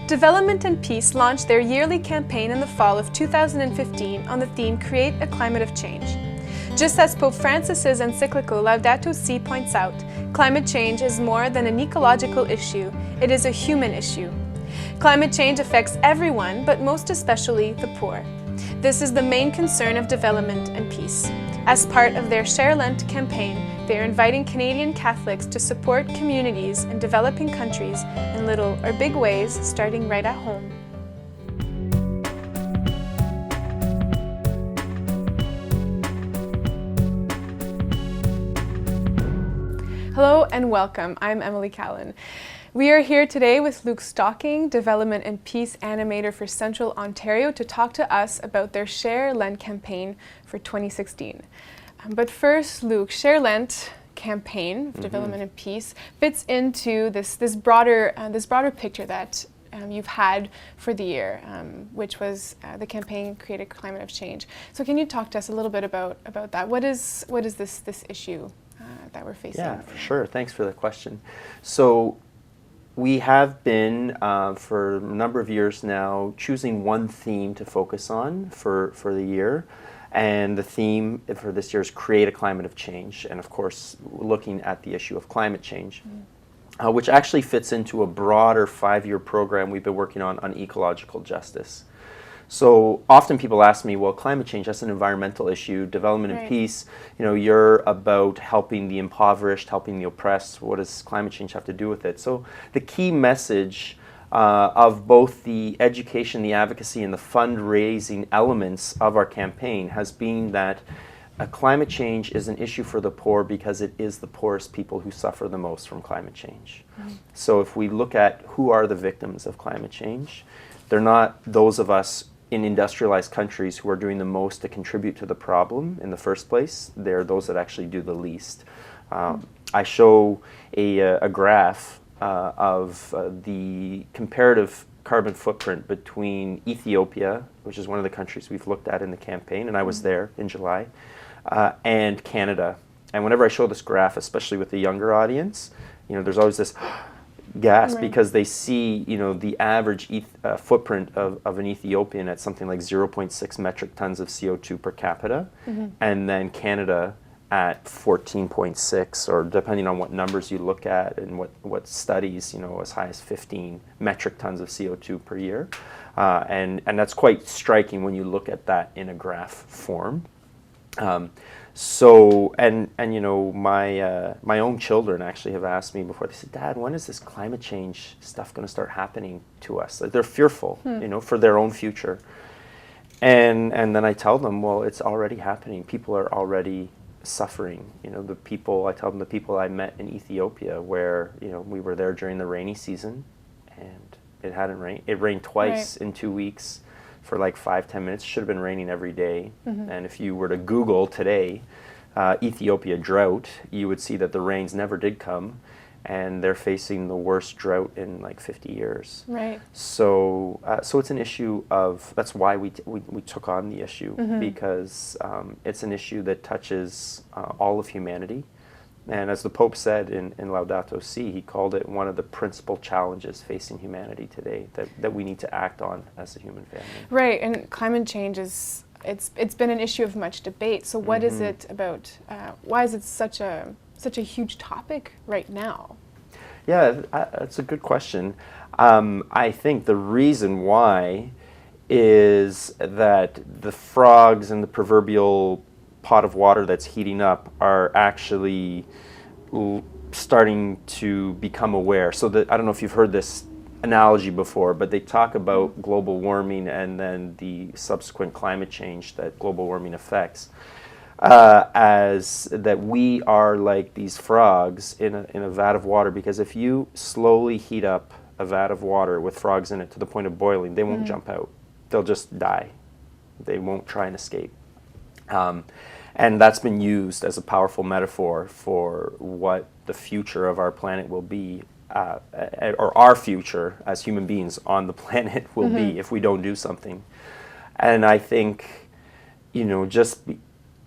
Development and Peace launched their yearly campaign in the fall of 2015 on the theme Create a Climate of Change. Just as Pope Francis's encyclical Laudato Si points out, climate change is more than an ecological issue, it is a human issue. Climate change affects everyone, but most especially the poor. This is the main concern of Development and Peace. As part of their Shareland Campaign, they are inviting Canadian Catholics to support communities in developing countries in little or big ways, starting right at home. Hello and welcome. I'm Emily Callan. We are here today with Luke Stocking, Development and Peace animator for Central Ontario, to talk to us about their Shareland campaign for 2016. But first, Luke, Shareland campaign of Development and Peace fits into this broader picture that you've had for the year, which was the campaign Create a Climate of Change. So can you talk to us a little bit about that? What is this issue that we're facing? Yeah, for sure. Thanks for the question. So we have been, for a number of years now, choosing one theme to focus on for the year. And the theme for this year is Create a Climate of Change. And of course, looking at the issue of climate change, which actually fits into a broader 5-year program we've been working on ecological justice. So often people ask me, well, climate change, that's an environmental issue. Development and Peace, you're about helping the impoverished, helping the oppressed. What does climate change have to do with it? So the key message of both the education, the advocacy, and the fundraising elements of our campaign has been that climate change is an issue for the poor because it is the poorest people who suffer the most from climate change. So if we look at who are the victims of climate change, they're not those of us in industrialized countries who are doing the most to contribute to the problem in the first place. They're those that actually do the least. I show a graph of the comparative carbon footprint between Ethiopia, which is one of the countries we've looked at in the campaign, and I was there in July, and Canada. And whenever I show this graph, especially with the younger audience, there's always this gasp because they see, the average footprint of an Ethiopian at something like 0.6 metric tons of CO2 per capita, and then Canada at 14.6, or depending on what numbers you look at and what studies, as high as 15 metric tons of CO2 per year. And that's quite striking when you look at that in a graph form. So my own children actually have asked me before. They said, "Dad, when is this climate change stuff going to start happening to us?" Like, they're fearful, for their own future. And then I tell them, well, it's already happening. People are already suffering. The people I met in Ethiopia, where we were there during the rainy season, and it hadn't rained. It rained twice in 2 weeks. For like 5-10 minutes. It should have been raining every day. And if you were to Google today, Ethiopia drought, you would see that the rains never did come, and they're facing the worst drought in like 50 years. Right. So it's an issue of, that's why we took on the issue, because it's an issue that touches all of humanity. And as the Pope said in Laudato Si, he called it one of the principal challenges facing humanity today that we need to act on as a human family. Right, and climate change it's been an issue of much debate. So what is it about, why is it such a huge topic right now? Yeah, that's a good question. I think the reason why is that the frogs in the proverbial pot of water that's heating up are actually starting to become aware. So I don't know if you've heard this analogy before, but they talk about global warming and then the subsequent climate change that global warming affects, as that we are like these frogs in a vat of water, because if you slowly heat up a vat of water with frogs in it to the point of boiling, they won't jump out. They'll just die. They won't try and escape. And that's been used as a powerful metaphor for what the future of our planet will be, or our future as human beings on the planet will be if we don't do something. And I think,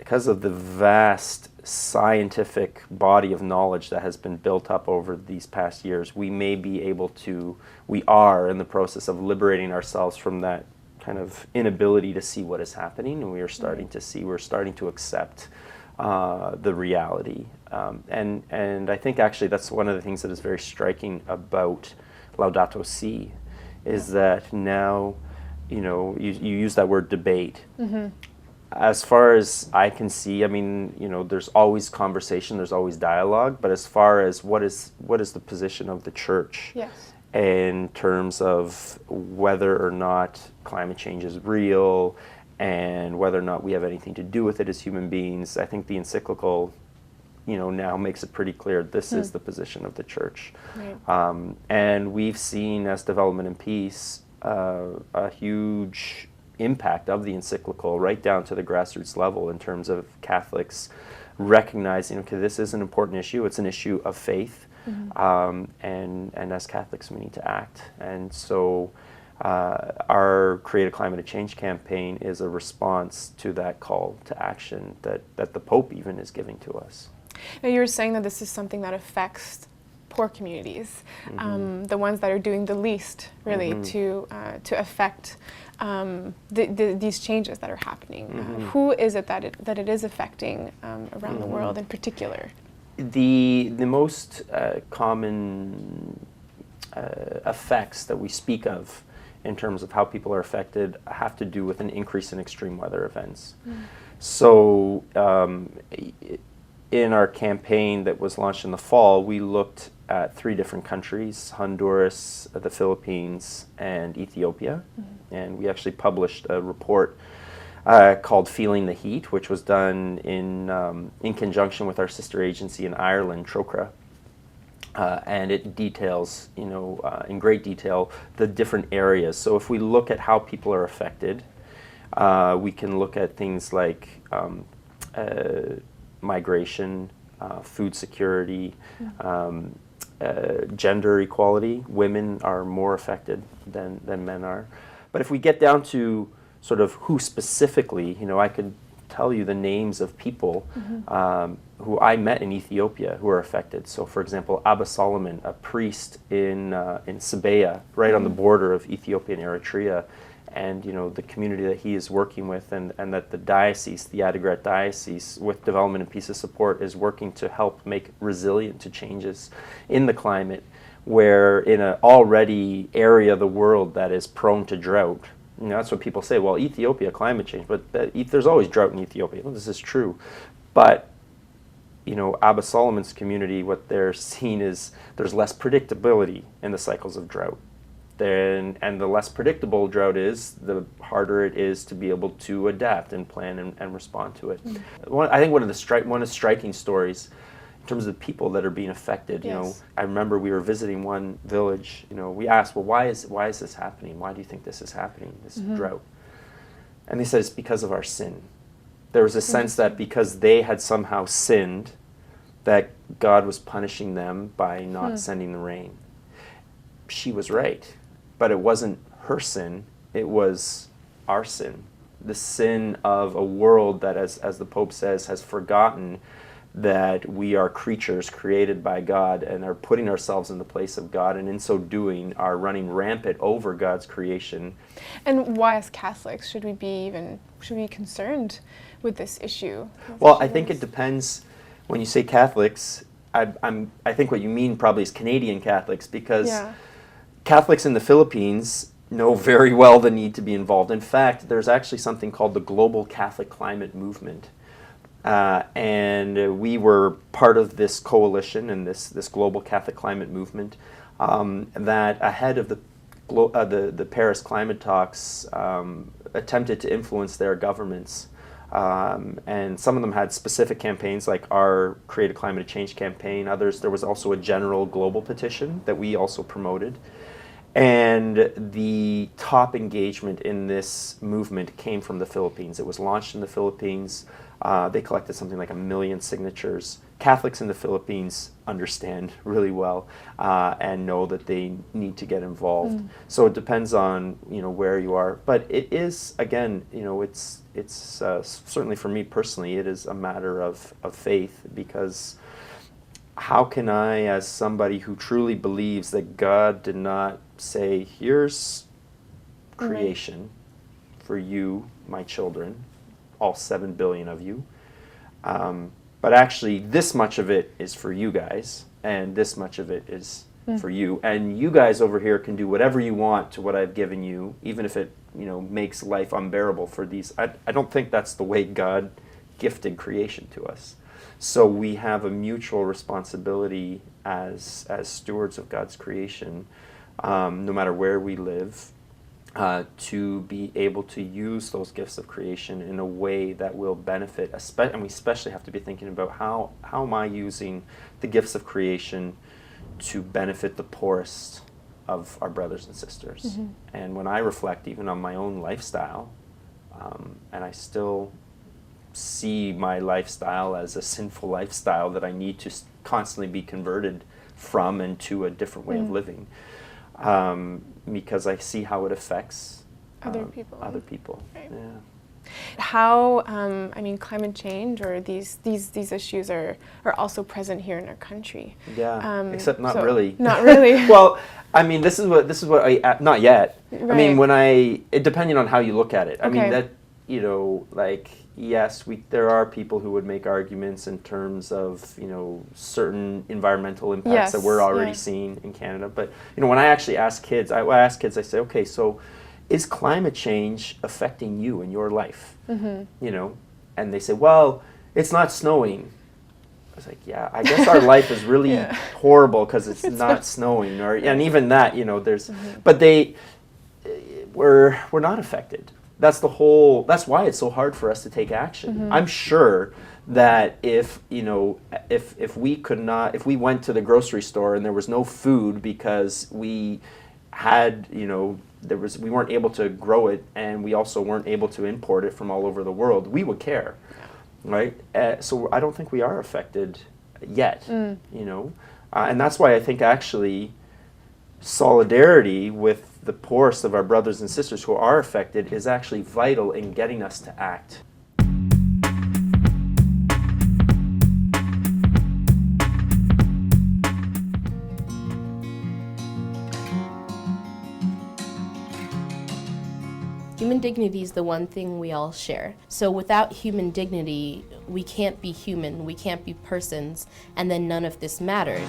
because of the vast scientific body of knowledge that has been built up over these past years, we are in the process of liberating ourselves from that kind of inability to see what is happening, and we're starting to accept the reality. And I think actually that's one of the things that is very striking about Laudato Si, is that now, you use that word debate. As far as I can see, I mean, there's always conversation, there's always dialogue, but as far as what is the position of the church in terms of whether or not climate change is real and whether or not we have anything to do with it as human beings, I think the encyclical, now makes it pretty clear this is the position of the church. Right. And we've seen, as Development and Peace, a huge impact of the encyclical right down to the grassroots level in terms of Catholics recognizing, okay, this is an important issue, it's an issue of faith, and as Catholics we need to act. And so our Create a Climate Change campaign is a response to that call to action that the Pope even is giving to us. Now, you were saying that this is something that affects poor communities, the ones that are doing the least, really, to affect these changes that are happening. Who is it that it is affecting around the world in particular? The most common effects that we speak of in terms of how people are affected have to do with an increase in extreme weather events. So in our campaign that was launched in the fall, we looked at 3 different countries: Honduras, the Philippines, and Ethiopia. And we actually published a report called Feeling the Heat, which was done in conjunction with our sister agency in Ireland, Trócaire. And it details, in great detail, the different areas. So if we look at how people are affected, we can look at things like migration, food security, gender equality. Women are more affected than men are. But if we get down to sort of who specifically, I could tell you the names of people who I met in Ethiopia who are affected. So, for example, Abba Solomon, a priest in Sabea, right on the border of Ethiopia and Eritrea, and the community that he is working with, and that the diocese, the Adigrat diocese, with Development and Peace support, is working to help make resilient to changes in the climate, where in an already area of the world that is prone to drought. That's what people say, well, Ethiopia, climate change, but there's always drought in Ethiopia. Well, this is true. But, Abba Solomon's community, what they're seeing is there's less predictability in the cycles of drought. And the less predictable drought is, the harder it is to be able to adapt and plan and respond to it. I think one of the striking stories in terms of the people that are being affected, I remember we were visiting one village, we asked, well, why is this happening? Why do you think this is happening, this drought? And they said it's because of our sin. There was a sense that because they had somehow sinned, that God was punishing them by not sending the rain. She was right, but it wasn't her sin, it was our sin. The sin of a world that, as the Pope says, has forgotten that we are creatures created by God and are putting ourselves in the place of God, and in so doing are running rampant over God's creation. And why, as Catholics, should we be concerned with this issue? Well, I think it depends. When you say Catholics, I think what you mean probably is Canadian Catholics, because Catholics in the Philippines know very well the need to be involved. In fact, there's actually something called the Global Catholic Climate Movement. And we were part of this coalition and this Global Catholic Climate Movement that ahead of the Paris climate talks attempted to influence their governments. And some of them had specific campaigns like our Create a Climate Change campaign. Others, there was also a general global petition that we also promoted. And the top engagement in this movement came from the Philippines. It was launched in the Philippines. They collected something like 1 million signatures. Catholics in the Philippines understand really well and know that they need to get involved. So it depends on, where you are. But it is, again, it's certainly for me personally, it is a matter of faith, because how can I, as somebody who truly believes that God did not say, here's creation for you, my children, all 7 billion of you, but actually this much of it is for you guys, and this much of it is for you, and you guys over here can do whatever you want to what I've given you, even if it makes life unbearable for these. I don't think that's the way God gifted creation to us. So we have a mutual responsibility as stewards of God's creation, no matter where we live, to be able to use those gifts of creation in a way that will benefit, and we especially have to be thinking about how am I using the gifts of creation to benefit the poorest of our brothers and sisters. And when I reflect even on my own lifestyle, and I still see my lifestyle as a sinful lifestyle that I need to constantly be converted from and to a different way of living, because I see how it affects other people. Right. Yeah. How, climate change or these issues are also present here in our country. Yeah, except not really. Not really. Well, this is what I, not yet. Right. Depending on how you look at it. Okay. Yes, there are people who would make arguments in terms of, certain environmental impacts that we're already seeing in Canada. But, when I actually ask kids, I say, okay, so is climate change affecting you in your life? And they say, well, it's not snowing. I was like, yeah, I guess our life is really horrible because it's not snowing. And even that, there's, but we're not affected. That's why it's so hard for us to take action. I'm sure that if we went to the grocery store and there was no food because we had, we weren't able to grow it, and we also weren't able to import it from all over the world, we would care, right? So I don't think we are affected yet, and that's why I think actually solidarity with the poorest of our brothers and sisters who are affected is actually vital in getting us to act. Human dignity is the one thing we all share. So without human dignity, we can't be human, we can't be persons, and then none of this matters.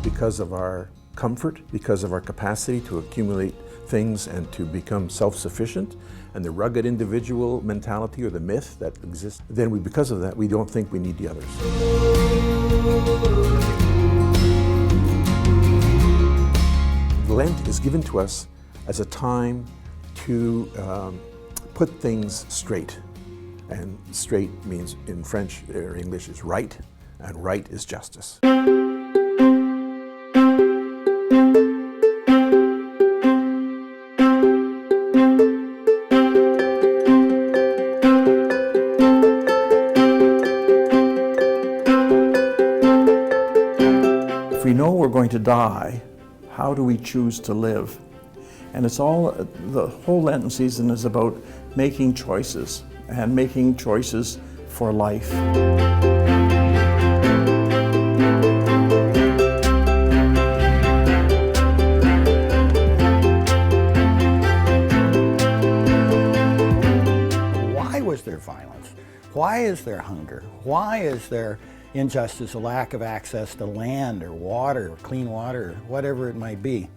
Because of our comfort, because of our capacity to accumulate things and to become self-sufficient, and the rugged individual mentality or the myth that exists, then because of that, we don't think we need the others. Lent is given to us as a time to put things straight. And straight means in French or English is right, and right is justice. If we know we're going to die, how do we choose to live? And the whole Lenten season is about making choices, and making choices for life. Why was there violence? Why is there hunger? Why is there injustice, a lack of access to land or water, or clean water, or whatever it might be?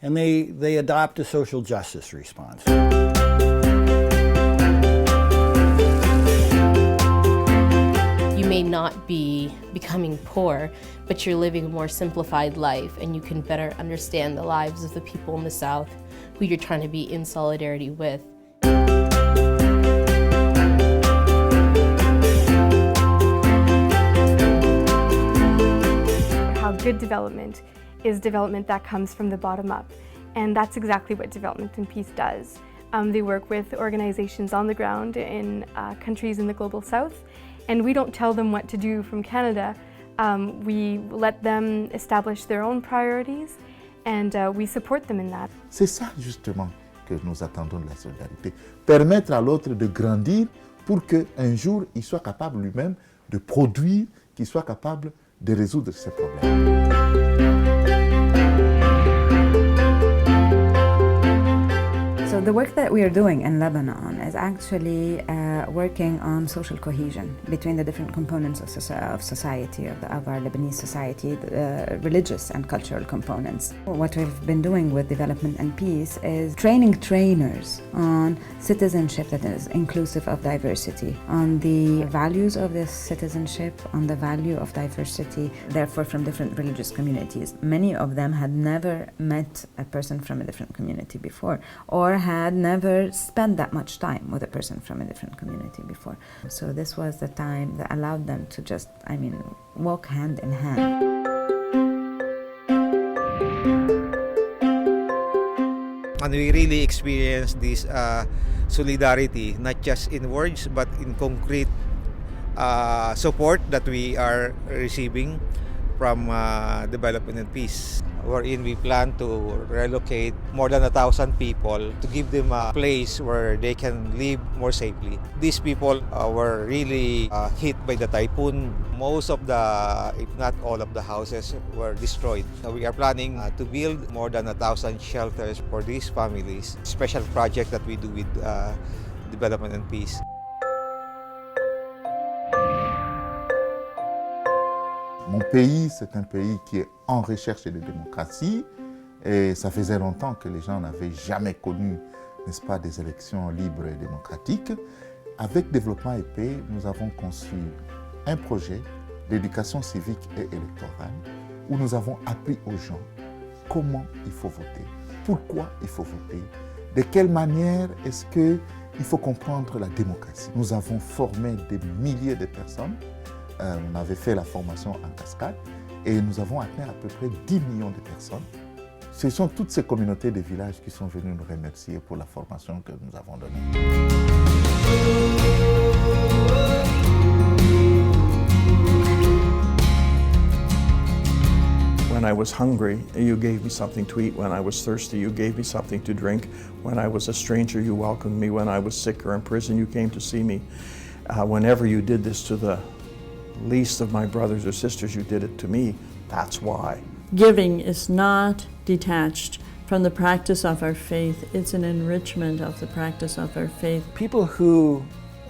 And they adopt a social justice response. You may not be becoming poor, but you're living a more simplified life, and you can better understand the lives of the people in the South who you're trying to be in solidarity with. How good development is development that comes from the bottom up. And that's exactly what development and peace does. They work with organizations on the ground in countries in the global south, and we don't tell them what to do from Canada. We let them establish their own priorities, and we support them in that. C'est ça justement que nous attendons de la solidarité. Permettre à l'autre de grandir pour qu'un jour il soit capable lui-même de produire, qu'il soit capable de résoudre ses problèmes. So the work that we are doing in Lebanon is actually working on social cohesion between the different components of society, of our Lebanese society, religious and cultural components. What we've been doing with development and peace is training trainers on citizenship that is inclusive of diversity, on the values of this citizenship, on the value of diversity, therefore from different religious communities. Many of them had never met a person from a different community before, or had never spent that much time with a person from a different community before. So this was the time that allowed them to just, walk hand in hand. And we really experience this solidarity, not just in words, but in concrete support that we are receiving from Development and Peace, wherein we plan to relocate more than 1,000 people to give them a place where they can live more safely. These people were really hit by the typhoon. Most of the, if not all of the houses were destroyed. We are planning to build more than 1,000 shelters for these families. Special project that we do with Development and Peace. Mon pays, c'est un pays qui est en recherche de démocratie et ça faisait longtemps que les gens n'avaient jamais connu, n'est-ce pas, des élections libres et démocratiques. Avec Développement et Paix, nous avons conçu un projet d'éducation civique et électorale où nous avons appris aux gens comment il faut voter, pourquoi il faut voter, de quelle manière est-ce qu'il faut comprendre la démocratie. Nous avons formé des milliers de personnes. On avait fait la formation en cascade et nous avons atteint à peu près 10 millions de personnes. Ce sont toutes ces communautés de villages qui sont venues nous remercier pour la formation que nous avons donnée. When I was hungry, you gave me something to eat. When I was thirsty, you gave me something to drink. When I was a stranger, you welcomed me. When I was sick or in prison, you came to see me. Whenever you did this to the least of my brothers or sisters, you did it to me. That's why. Giving is not detached from the practice of our faith. It's an enrichment of the practice of our faith. People who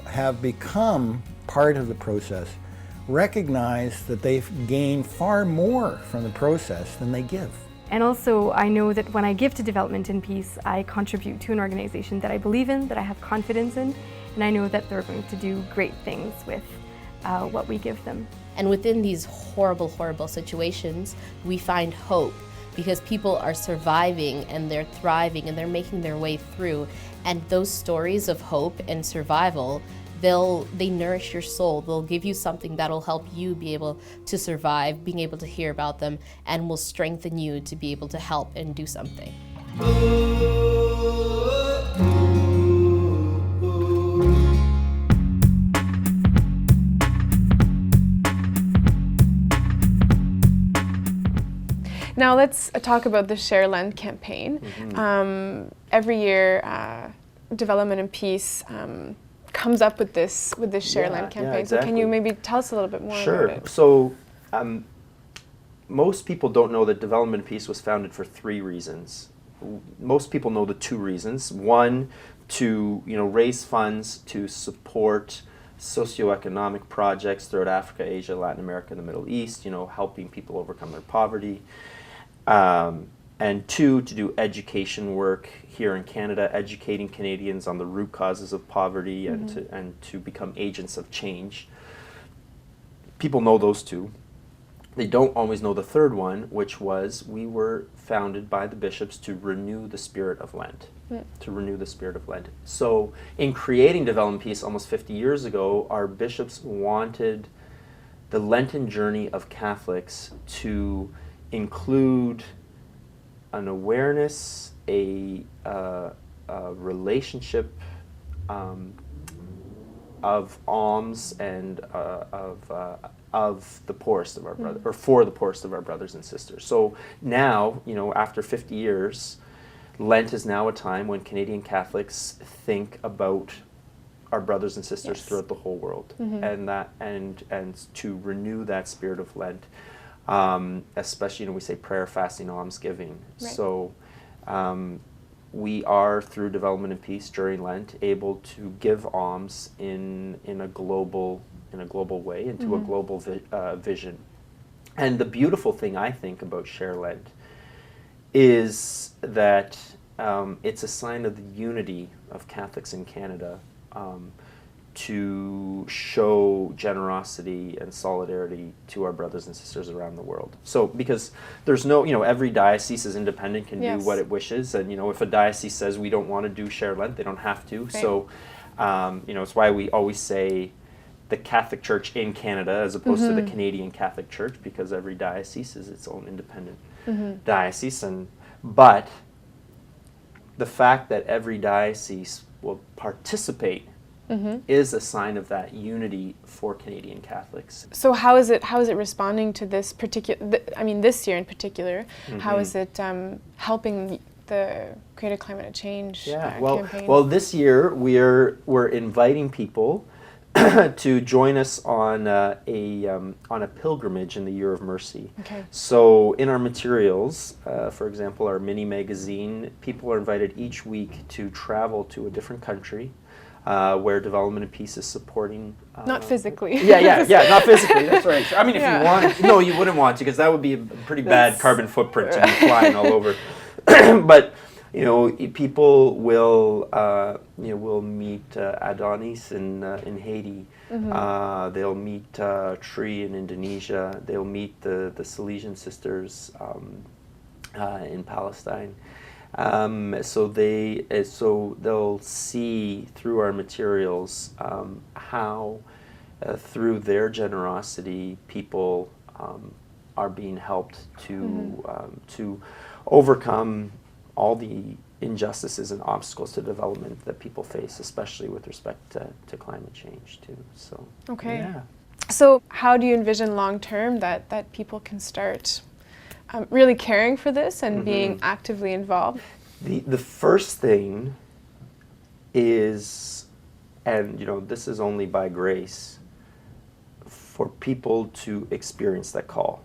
have become part of the process recognize that they've gained far more from the process than they give. And also, I know that when I give to Development and Peace, I contribute to an organization that I believe in, that I have confidence in, and I know that they're going to do great things with what we give them. And within these horrible, horrible situations, we find hope because people are surviving and they're thriving and they're making their way through. And those stories of hope and survival, they nourish your soul. They'll give you something that'll help you be able to survive, being able to hear about them, and will strengthen you to be able to help and do something. Now let's talk about the Shareland Campaign. Mm-hmm. Every year, Development and Peace comes up with this Shareland Campaign. Exactly. So can you maybe tell us a little bit more Sure. about it? So most people don't know that Development and Peace was founded for 3 reasons. Most people know the 2 reasons. One, to raise funds to support socioeconomic projects throughout Africa, Asia, Latin America, and the Middle East, helping people overcome their poverty. And 2, to do education work here in Canada, educating Canadians on the root causes of poverty and to become agents of change. People know those 2. They don't always know the 3rd one, which was we were founded by the bishops to renew the spirit of Lent. To renew the spirit of Lent. So in creating Development Peace almost 50 years ago, our bishops wanted the Lenten journey of Catholics to include an awareness, a relationship of alms and of the poorest of our brothers, or for the poorest of our brothers and sisters. So now, after 50 years, Lent is now a time when Canadian Catholics think about our brothers and sisters throughout the whole world, and to renew that spirit of Lent, especially we say prayer, fasting, almsgiving. Right. So we are, through Development and Peace during Lent, able to give alms in a global way, into a global vision. And the beautiful thing, I think, about Shareland is that it's a sign of the unity of Catholics in Canada, to show generosity and solidarity to our brothers and sisters around the world. So, because there's no, every diocese is independent, can do what it wishes, and if a diocese says we don't want to do Share Lent, they don't have to. Right. So, it's why we always say the Catholic Church in Canada as opposed to the Canadian Catholic Church, because every diocese is its own independent diocese. But the fact that every diocese will participate is a sign of that unity for Canadian Catholics. So how is it responding to this particular, this year in particular, how is it helping the Create a Climate Change campaign? Well, this year we're inviting people to join us on a pilgrimage in the Year of Mercy. Okay. So in our materials, for example, our mini magazine, people are invited each week to travel to a different country where Development and Peace is supporting. Not physically. Yeah, not physically. That's right. I mean, if you wanted, no, you wouldn't want to, because that would be a pretty bad carbon footprint to be flying all over. But people will meet Adonis in Haiti. They'll meet Tree in Indonesia. They'll meet the Salesian sisters in Palestine. So they'll see through our materials how through their generosity people are being helped to overcome all the injustices and obstacles to development that people face, especially with respect to climate change too. So So how do you envision long term that people can start really caring for this and being actively involved? The first thing is, and this is only by grace, for people to experience that call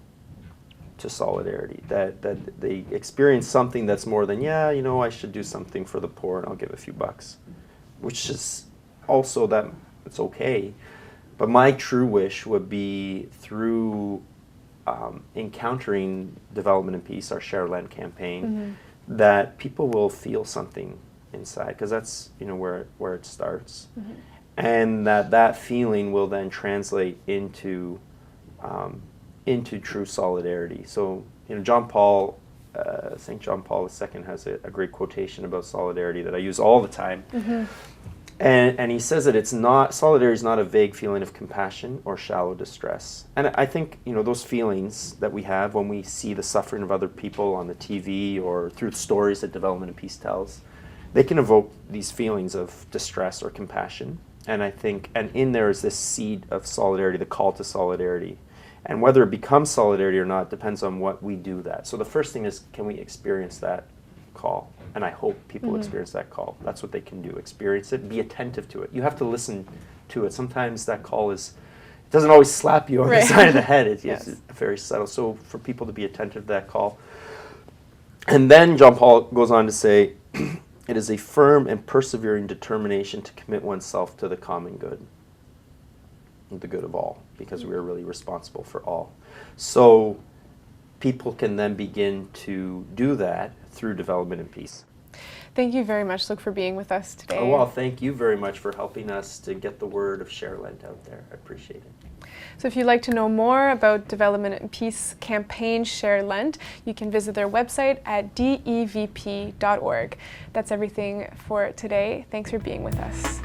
to solidarity, that they experience something that's more than, I should do something for the poor and I'll give a few bucks, which is also that it's okay. But my true wish would be through encountering Development and Peace, our Shareland Campaign, that people will feel something inside, because that's where it starts, and that feeling will then translate into true solidarity. So St. John Paul II has a great quotation about solidarity that I use all the time. And he says that solidarity is not a vague feeling of compassion or shallow distress. And I think, those feelings that we have when we see the suffering of other people on the TV or through stories that Development and Peace tells, they can evoke these feelings of distress or compassion. And I think, and in there is this seed of solidarity, the call to solidarity. And whether it becomes solidarity or not depends on what we do that. So the first thing is, can we experience that call? And I hope people experience that call. That's what they can do. Experience it. Be attentive to it. You have to listen to it. Sometimes that call it doesn't always slap you on the side of the head. It's very subtle. So for people to be attentive to that call. And then John Paul goes on to say, it is a firm and persevering determination to commit oneself to the common good, the good of all, because we are really responsible for all. So people can then begin to do that through Development and Peace. Thank you very much, Luke, for being with us today. Oh, well, thank you very much for helping us to get the word of Share Lent out there. I appreciate it. So if you'd like to know more about Development and Peace campaign Share Lent, you can visit their website at devp.org. That's everything for today. Thanks for being with us.